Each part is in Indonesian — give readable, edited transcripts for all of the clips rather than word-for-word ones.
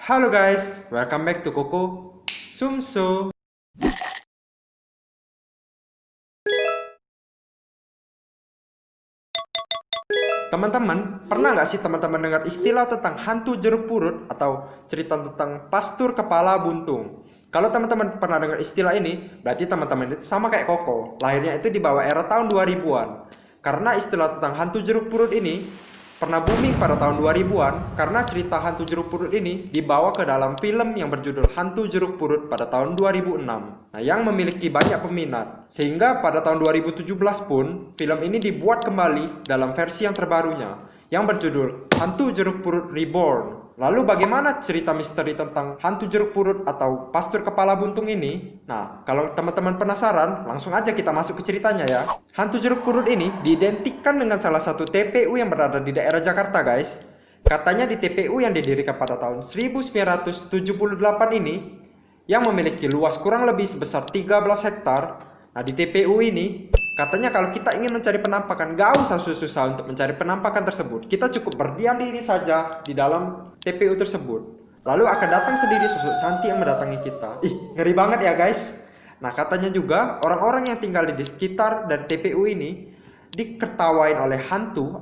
Halo guys, welcome back to Koko Sumso. Teman-teman, pernah nggak sih teman-teman dengar istilah tentang hantu jeruk purut atau cerita tentang pastur kepala buntung? Kalau teman-teman pernah dengar istilah ini, berarti teman-teman itu sama kayak Koko, lahirnya itu di bawah era tahun 2000-an. Karena istilah tentang hantu jeruk purut ini pernah booming pada tahun 2000-an karena cerita hantu jeruk purut ini dibawa ke dalam film yang berjudul Hantu Jeruk Purut pada tahun 2006. Nah, yang memiliki banyak peminat. Sehingga pada tahun 2017 pun film ini dibuat kembali dalam versi yang terbarunya yang berjudul Hantu Jeruk Purut Reborn. Lalu bagaimana cerita misteri tentang hantu jeruk purut atau pastur kepala buntung ini? Nah, kalau teman-teman penasaran, langsung aja kita masuk ke ceritanya ya. Hantu jeruk purut ini diidentikan dengan salah satu TPU yang berada di daerah Jakarta, guys. Katanya di TPU yang didirikan pada tahun 1978 ini, yang memiliki luas kurang lebih sebesar 13 hektar. Nah, di TPU ini katanya kalau kita ingin mencari penampakan, gak usah susah-susah untuk mencari penampakan tersebut. Kita cukup berdiam diri saja di dalam TPU tersebut. Lalu akan datang sendiri sosok cantik yang mendatangi kita. Ih, ngeri banget ya guys. Nah, katanya juga orang-orang yang tinggal di sekitar dari TPU ini diketawain oleh hantu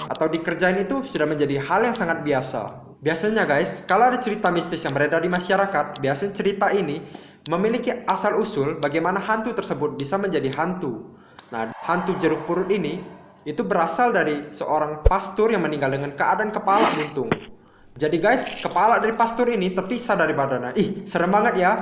atau dikerjain itu sudah menjadi hal yang sangat biasa. Biasanya guys, kalau ada cerita mistis yang beredar di masyarakat, biasanya cerita ini memiliki asal-usul bagaimana hantu tersebut bisa menjadi hantu. Nah, hantu jeruk purut ini itu berasal dari seorang pastur yang meninggal dengan keadaan kepala buntung. Jadi guys, kepala dari pastur ini terpisah dari badannya. Ih, serem banget ya.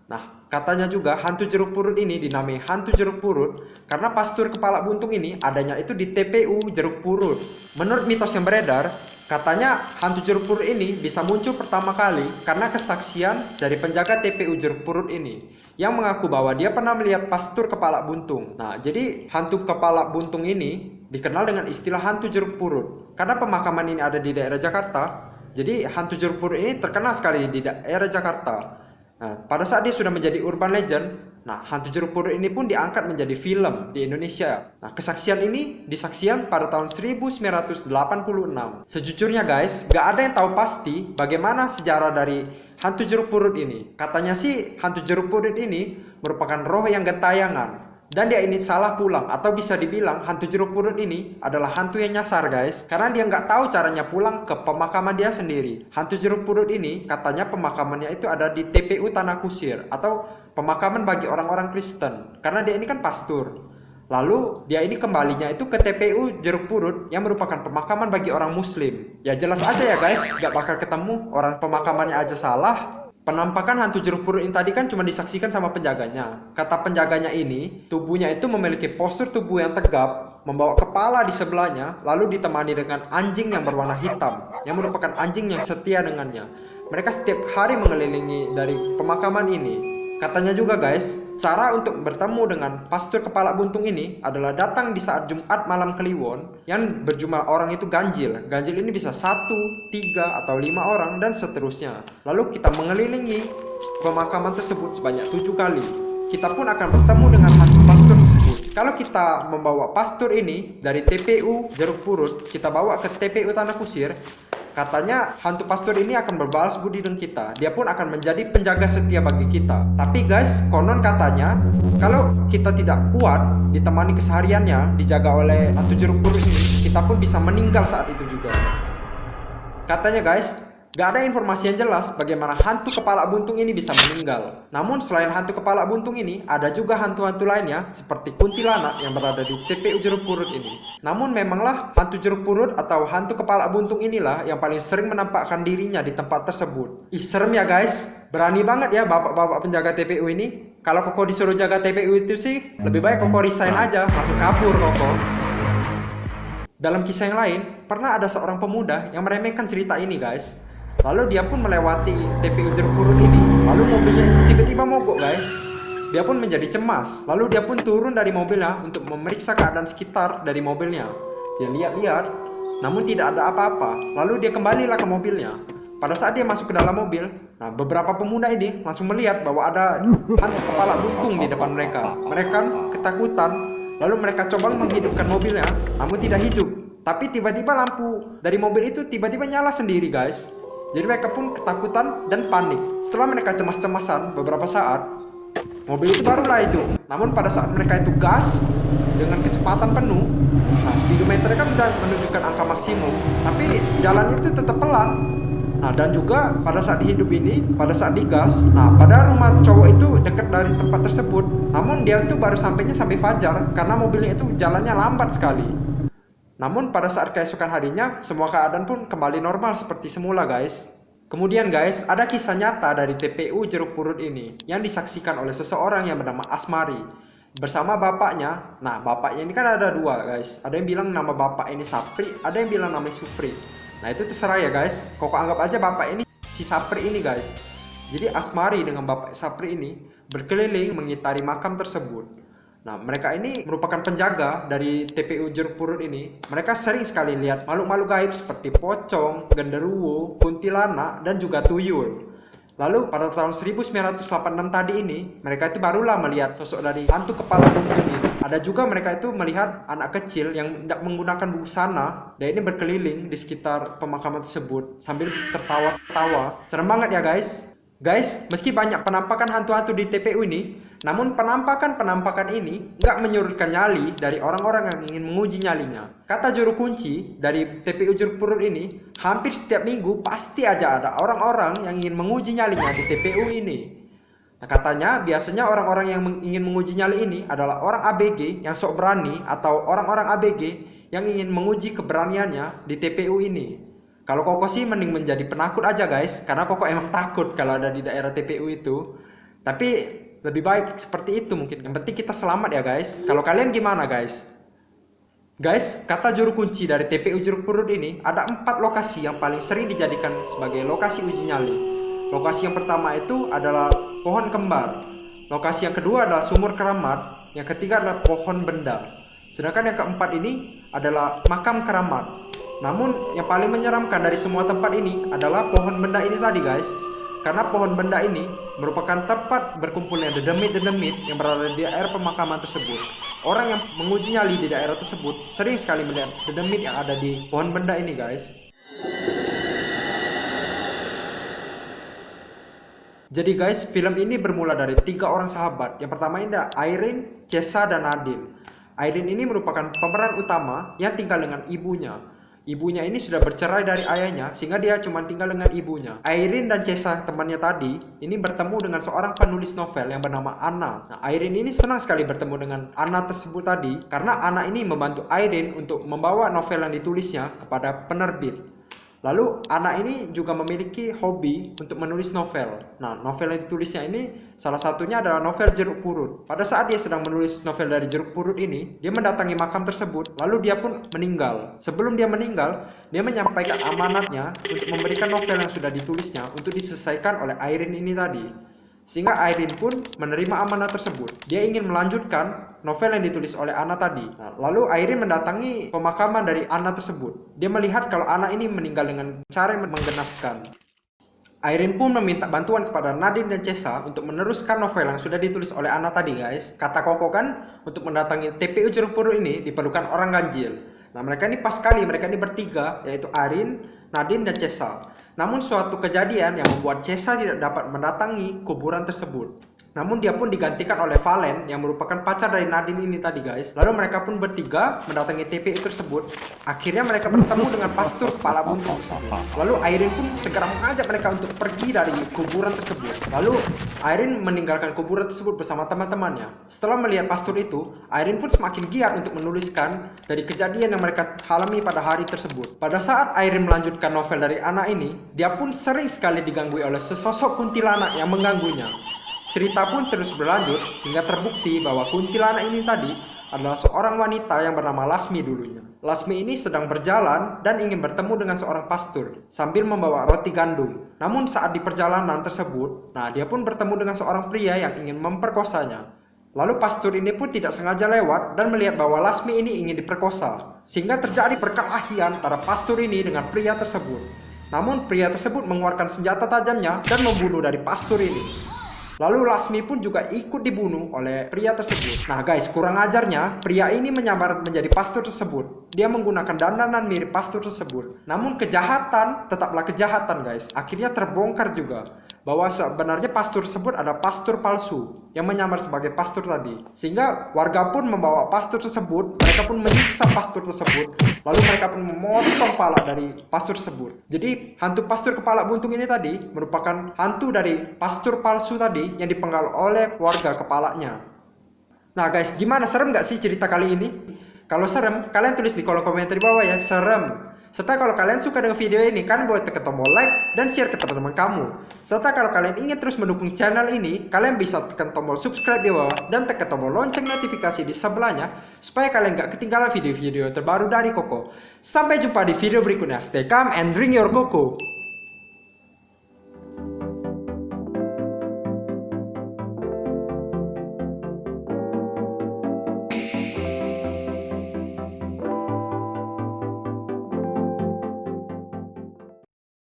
Nah, katanya juga hantu jeruk purut ini dinamai hantu jeruk purut karena pastur kepala buntung ini adanya itu di TPU Jeruk Purut. Menurut mitos yang beredar, katanya hantu jeruk purut ini bisa muncul pertama kali karena kesaksian dari penjaga TPU Jeruk Purut ini yang mengaku bahwa dia pernah melihat pastur kepala buntung. Nah, jadi hantu kepala buntung ini dikenal dengan istilah hantu jeruk purut. Karena pemakaman ini ada di daerah Jakarta, jadi hantu jeruk purut ini terkenal sekali di daerah Jakarta. Nah, pada saat dia sudah menjadi urban legend, nah hantu jeruk purut ini pun diangkat menjadi film di Indonesia. Nah, kesaksian ini disaksikan pada tahun 1986. Sejujurnya guys, gak ada yang tahu pasti bagaimana sejarah dari hantu jeruk purut ini. Katanya sih hantu jeruk purut ini merupakan roh yang gentayangan. Dan dia ini salah pulang, atau bisa dibilang hantu jeruk purut ini adalah hantu yang nyasar guys. Karena dia nggak tahu caranya pulang ke pemakaman dia sendiri. Hantu jeruk purut ini katanya pemakamannya itu ada di TPU Tanah Kusir, atau pemakaman bagi orang-orang Kristen. Karena dia ini kan pastur. Lalu dia ini kembalinya itu ke TPU Jeruk Purut yang merupakan pemakaman bagi orang Muslim. Ya jelas aja ya guys, gak bakal ketemu, orang pemakamannya aja salah. Penampakan hantu jeruk purut ini tadi kan cuma disaksikan sama penjaganya. Kata penjaganya ini, tubuhnya itu memiliki postur tubuh yang tegap, membawa kepala di sebelahnya, lalu ditemani dengan anjing yang berwarna hitam, yang merupakan anjing yang setia dengannya. Mereka setiap hari mengelilingi dari pemakaman ini. Katanya juga guys, cara untuk bertemu dengan pastur kepala buntung ini adalah datang di saat Jumat malam Kliwon yang berjumlah orang itu ganjil. Ganjil ini bisa 1, 3, atau 5 orang dan seterusnya. Lalu kita mengelilingi pemakaman tersebut sebanyak 7 kali. Kita pun akan bertemu dengan hantu pastur tersebut. Kalau kita membawa pastur ini dari TPU Jeruk Purut, kita bawa ke TPU Tanah Kusir, katanya hantu pastur ini akan berbalas budi dengan kita. Dia pun akan menjadi penjaga setia bagi kita. Tapi guys, konon katanya kalau kita tidak kuat ditemani kesehariannya dijaga oleh hantu jeruk purut ini, kita pun bisa meninggal saat itu juga. Katanya guys, gak ada informasi yang jelas bagaimana hantu kepala buntung ini bisa meninggal. Namun selain hantu kepala buntung ini, ada juga hantu-hantu lainnya seperti kuntilanak yang berada di TPU Jeruk Purut ini. Namun memanglah hantu jeruk purut atau hantu kepala buntung inilah yang paling sering menampakkan dirinya di tempat tersebut. Ih, serem ya guys. Berani banget ya bapak-bapak penjaga TPU ini. Kalau Koko disuruh jaga TPU itu sih, lebih baik Koko resign aja, langsung kabur Koko. Dalam kisah yang lain, pernah ada seorang pemuda yang meremehkan cerita ini guys. Lalu dia pun melewati TPU Jeruk Purut ini. Lalu mobilnya tiba-tiba mogok guys. Dia pun menjadi cemas. Lalu dia pun turun dari mobilnya untuk memeriksa keadaan sekitar dari mobilnya. Dia lihat-lihat, namun tidak ada apa-apa. Lalu dia kembalilah ke mobilnya. Pada saat dia masuk ke dalam mobil, nah beberapa pemuda ini langsung melihat bahwa ada hantu kepala buntung di depan mereka. Mereka ketakutan. Lalu mereka coba menghidupkan mobilnya, namun tidak hidup. Tapi tiba-tiba lampu dari mobil itu tiba-tiba nyala sendiri guys. Jadi mereka pun ketakutan dan panik. Setelah mereka cemas-cemasan beberapa saat, mobil itu barulah itu. Namun pada saat mereka itu gas dengan kecepatan penuh, nah speedometer kan udah menunjukkan angka maksimum, tapi jalannya itu tetap pelan. Nah dan juga pada saat hidup ini, pada saat digas, nah pada rumah cowok itu dekat dari tempat tersebut, namun dia itu baru sampainya sampai fajar karena mobilnya itu jalannya lambat sekali. Namun pada saat keesokan harinya, semua keadaan pun kembali normal seperti semula guys. Kemudian guys, ada kisah nyata dari TPU Jeruk Purut ini yang disaksikan oleh seseorang yang bernama Asmari bersama bapaknya. Nah bapaknya ini kan ada dua guys, ada yang bilang nama bapak ini Sapri, ada yang bilang namanya Supri. Nah itu terserah ya guys, kok anggap aja bapak ini si Sapri ini guys. Jadi Asmari dengan bapak Sapri ini berkeliling mengitari makam tersebut. Nah, mereka ini merupakan penjaga dari TPU Jeruk Purut ini. Mereka sering sekali lihat makhluk-makhluk gaib seperti pocong, genderuwo, kuntilanak, dan juga tuyul. Lalu pada tahun 1986 tadi ini, mereka itu barulah melihat sosok dari hantu kepala buntung ini. Ada juga mereka itu melihat anak kecil yang tidak menggunakan busana, dan ini berkeliling di sekitar pemakaman tersebut sambil tertawa-tawa. Serem banget ya guys. Guys, meski banyak penampakan hantu-hantu di TPU ini, namun penampakan ini nggak menyurutkan nyali dari orang-orang yang ingin menguji nyalinya. Kata juru kunci dari TPU Jeruk Purut ini, hampir setiap minggu pasti aja ada orang-orang yang ingin menguji nyalinya di TPU ini. Nah, katanya biasanya orang-orang yang ingin menguji nyali ini adalah orang ABG yang sok berani atau orang-orang ABG yang ingin menguji keberaniannya di TPU ini. Kalau Koko sih mending menjadi penakut aja guys, karena Koko emang takut kalau ada di daerah TPU itu. Tapi lebih baik seperti itu mungkin. Yang penting kita selamat ya guys. Kalau kalian gimana guys? Guys, kata juru kunci dari TPU Jeruk Purut ini, ada 4 lokasi yang paling sering dijadikan sebagai lokasi uji nyali. Lokasi yang pertama itu adalah pohon kembar. Lokasi yang kedua adalah sumur keramat. Yang ketiga adalah pohon benda. Sedangkan yang keempat ini adalah makam keramat. Namun yang paling menyeramkan dari semua tempat ini adalah pohon benda ini tadi guys. Karena pohon benda ini merupakan tempat berkumpulnya dedemit-dedemit yang berada di daerah pemakaman tersebut. Orang yang menguji nyali di daerah tersebut sering sekali melihat dedemit yang ada di pohon benda ini guys. Jadi guys, film ini bermula dari 3 orang sahabat. Yang pertama ini ada Irene, Chesa, dan Nadine. Irene ini merupakan pemeran utama yang tinggal dengan ibunya. Ibunya ini sudah bercerai dari ayahnya sehingga dia cuma tinggal dengan ibunya. Irene dan Chesa temannya tadi ini bertemu dengan seorang penulis novel yang bernama Anna. Nah, Irene ini senang sekali bertemu dengan Anna tersebut tadi karena Anna ini membantu Irene untuk membawa novel yang ditulisnya kepada penerbit. Lalu Anna ini juga memiliki hobi untuk menulis novel. Nah, novel yang ditulisnya ini salah satunya adalah novel Jeruk Purut. Pada saat dia sedang menulis novel dari Jeruk Purut ini, dia mendatangi makam tersebut, lalu dia pun meninggal. Sebelum dia meninggal, dia menyampaikan amanatnya untuk memberikan novel yang sudah ditulisnya untuk diselesaikan oleh Irene ini tadi. Sehingga Irene pun menerima amanat tersebut. Dia ingin melanjutkan novel yang ditulis oleh Anna tadi. Nah, lalu Irene mendatangi pemakaman dari Anna tersebut. Dia melihat kalau Anna ini meninggal dengan cara yang menggenaskan. Irene pun meminta bantuan kepada Nadine dan Chesa untuk meneruskan novel yang sudah ditulis oleh Anna tadi guys. Kata Koko kan, untuk mendatangi TPU Jeruk Purut ini diperlukan orang ganjil. Nah mereka ini pas sekali, mereka ini bertiga, yaitu Irene, Nadine, dan Chesa. Namun suatu kejadian yang membuat Chesa tidak dapat mendatangi kuburan tersebut. Namun dia pun digantikan oleh Valen yang merupakan pacar dari Nadine ini tadi guys. Lalu mereka pun bertiga mendatangi TPU tersebut. Akhirnya mereka bertemu dengan pastor kepala buntung tersebut. Lalu Irene pun segera mengajak mereka untuk pergi dari kuburan tersebut. Lalu Irene meninggalkan kuburan tersebut bersama teman-temannya. Setelah melihat pastor itu, Irene pun semakin giat untuk menuliskan dari kejadian yang mereka alami pada hari tersebut. Pada saat Irene melanjutkan novel dari anak ini, dia pun sering sekali diganggu oleh sesosok kuntilanak yang mengganggunya. Cerita pun terus berlanjut hingga terbukti bahwa kuntilanak ini tadi adalah seorang wanita yang bernama Lasmi dulunya. Lasmi ini sedang berjalan dan ingin bertemu dengan seorang pastor sambil membawa roti gandum. Namun saat di perjalanan tersebut, dia pun bertemu dengan seorang pria yang ingin memperkosanya. Lalu pastor ini pun tidak sengaja lewat dan melihat bahwa Lasmi ini ingin diperkosa. Sehingga terjadi perkelahian antara pastor ini dengan pria tersebut. Namun pria tersebut mengeluarkan senjata tajamnya dan membunuh dari pastor ini. Lalu Lasmi pun juga ikut dibunuh oleh pria tersebut. Nah guys, kurang ajarnya, pria ini menyamar menjadi pastor tersebut. Dia menggunakan dandanan mirip pastor tersebut. Namun kejahatan tetaplah kejahatan guys. Akhirnya terbongkar juga bahwa sebenarnya pastor tersebut adalah pastor palsu yang menyamar sebagai pastor tadi. Sehingga warga pun membawa pastor tersebut, mereka pun menyiksa pastor tersebut, lalu mereka pun memotong kepala dari pastor tersebut. Jadi hantu pastor kepala buntung ini tadi merupakan hantu dari pastor palsu tadi yang dipenggal oleh warga kepalanya. Nah guys, gimana, serem gak sih cerita kali ini? Kalau serem, kalian tulis di kolom komentar di bawah ya, serem. Serta kalau kalian suka dengan video ini, kalian boleh tekan tombol like dan share ke teman-teman kamu. Serta kalau kalian ingin terus mendukung channel ini, kalian bisa tekan tombol subscribe di bawah dan tekan tombol lonceng notifikasi di sebelahnya supaya kalian gak ketinggalan video-video terbaru dari Koko. Sampai jumpa di video berikutnya. Stay calm and drink your Koko.